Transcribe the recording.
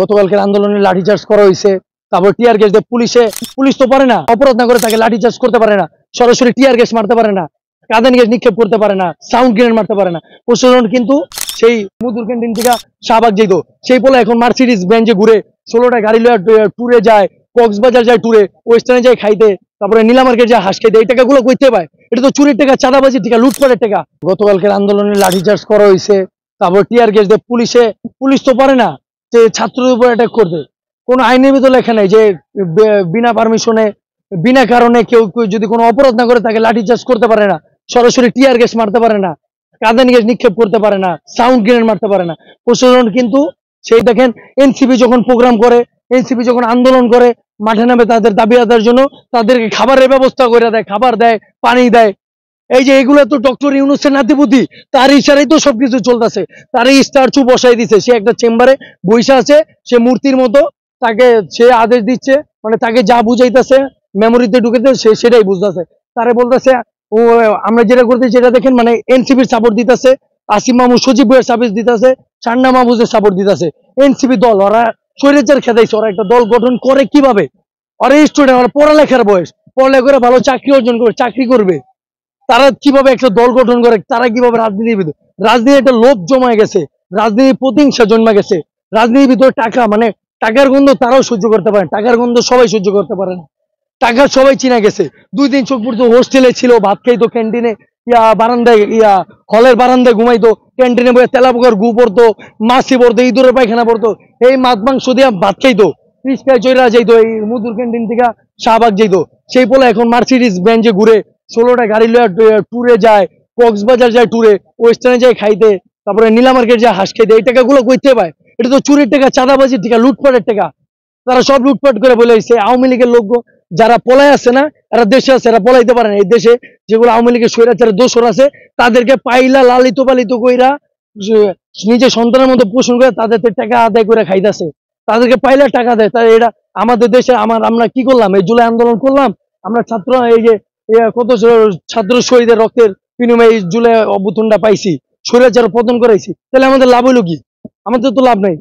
গতকালকের আন্দোলনে লাঠিচার্জ করা হয়েছে, তারপর টিয়ার গ্যাস দিয়ে পুলিশ তো পারে না, অপরাধ না করে তাকে লাঠিচার্জ করতে পারে না, সরাসরি টিয়ার গ্যাস মারতে পারে না, কাঁদানি গ্যাস নিক্ষেপ করতে পারে না, সাউন্ড গ্রেনেড মারতে পারে না। প্রশাসন কিন্তু সেই মধুর ক্যান্টিন থেকে শাহবাগ যেত, সেই পোলা এখন মার্সিডিজ বেঞ্জে ঘুরে 16টা গাড়ি লয়ে ট্যুরে যায়, কক্সবাজার যায় ট্যুরে, ওয়েস্টার্নে যায় খাইতে, তারপরে নীলা মার্কেট যায় হাঁস খাইতে। এই টাকাগুলো কইতে পায়? এটা তো চুরির টাকা, চাঁদাবাজির টাকা, লুটপাটের টাকা। গতকালকের আন্দোলনে লাঠিচার্জ করা হয়েছে, তারপর টিয়ার গ্যাস দিয়ে পুলিশ তো পারে না যে ছাত্রদের উপর অ্যাটাক করবে। কোন আইনের ভিতর লেখা নাই যে বিনা পারমিশনে বিনা কারণে কেউ যদি কোনো অপরাধ না করে তাকে লাঠিচার্জ করতে পারে না, সরাসরি টিয়ার গ্যাস মারতে পারে না, কাঁদানি গ্যাস নিক্ষেপ করতে পারে না, সাউন্ড গ্রেনেড মারতে পারে না। প্রশাসন কিন্তু সেই দেখেন এনসিপি যখন প্রোগ্রাম করে, এনসিপি যখন আন্দোলন করে, মাঠে নামে তাদের দাবি আদায়ের জন্য, তাদেরকে খাবারের ব্যবস্থা করে দেয়, খাবার দেয়, পানি দেয়। এই যে এগুলো তো ডক্টর ইউনূসের নাতিপুতি, তার ইশারাই তো সবকিছু চলতেছে। তার স্ট্যাচু বসাই দিছে, সে একটা চেম্বারে বইসা আছে, সে মূর্তির মতো, তাকে সে আদেশ দিচ্ছে, মানে তাকে যা বুঝাইতেছে মেমোরিতে ঢুকেছে সে সেটাই বুঝতেছে। তারে বলতেছে ও আমরা যেটা করতেছি সেটা দেখেন, মানে এনসিপির সাপোর্ট দিতেছে, আসিম মাহমুদ সজীব ভাইয়ের সাপোর্ট দিতেছে, সান্না মাহমুদের সাপোর্ট দিতেছে। এনসিপি দল, ওরা স্বৈরাচার খেদাইছে, ওরা একটা দল গঠন করে কিভাবে? ওরা স্টুডেন্ট, ওরা পড়ালেখার বয়স, পড়ালেখা করে ভালো চাকরি অর্জন করবে, চাকরি করবে। তারা কিভাবে একটা দল গঠন করে, তারা কিভাবে রাজনীতিবিদ? রাজনীতি একটা লোভ জমা গেছে, রাজনীতি প্রতিহিংসা জন্মা গেছে, রাজনীতির ভিতরে টাকা, মানে টাকার গন্ধ তারাও সহ্য করতে পারে, টাকার গন্ধ সবাই সহ্য করতে পারে না। টাকা সবাই চিনা গেছে। 2 দিন চোখ পড়তো, হোস্টেলে ছিল, ভাত খাইতো ক্যান্টিনে, বারান্দায় হলের বারান্দায় ঘুমাইতো, ক্যান্টিনে বসে তেলা পোকার গু পড়তো, মাছি পড়তো, ইঁদুরের পায়খানা পড়তো, এই মাছ মাংস দিয়ে ভাত খাইতো, রিস্কায় চইরা যাইতো, এই মধুর ক্যান্টিন থেকে শাহবাগ যাইতো। সেই পোলা এখন মার্সিডিজ বেঞ্জে ঘুরে 16টা গাড়ি লয়ে ট্যুরে যায়, কক্সবাজার যায় ট্যুরে, ওয়েস্টার্নে যায় খাইতে, তারপরে নীলা মার্কেট যায় হাঁস খাইতে। এই টাকাগুলো কইতে পায়? এটা তো চুরির টাকা, চাঁদাবাজির টাকা, লুটপাটের টাকা। তারা সব লুটপাট করে বলে হয়েছে। আওয়ামী লীগের লোক যারা পলায় আছে না, এরা দেশে আছে, এরা পলাইতে পারে না। এই দেশে যেগুলো আওয়ামী লীগের স্বৈরাচারের দোসর আছে, তাদেরকে পাইলা লালিত পালিত কইরা নিজের সন্তানের মতো পোষণ করে তাদের টাকা আদায় করে খাইতেছে, তাদেরকে পাইলে টাকা দেয়। তাই এটা আমাদের দেশে আমরা কি করলাম? এই জুলাই আন্দোলন করলাম, আমরা ছাত্র, এই যে কত ছাত্র শহীদের রক্তের বিনিময়ে এই জুলাই অভ্যুত্থানটা পাইছি, স্বৈরাচার পতন করাইছি, তাহলে আমাদের লাভ হইলো কি? আমাদের তো লাভ নাই।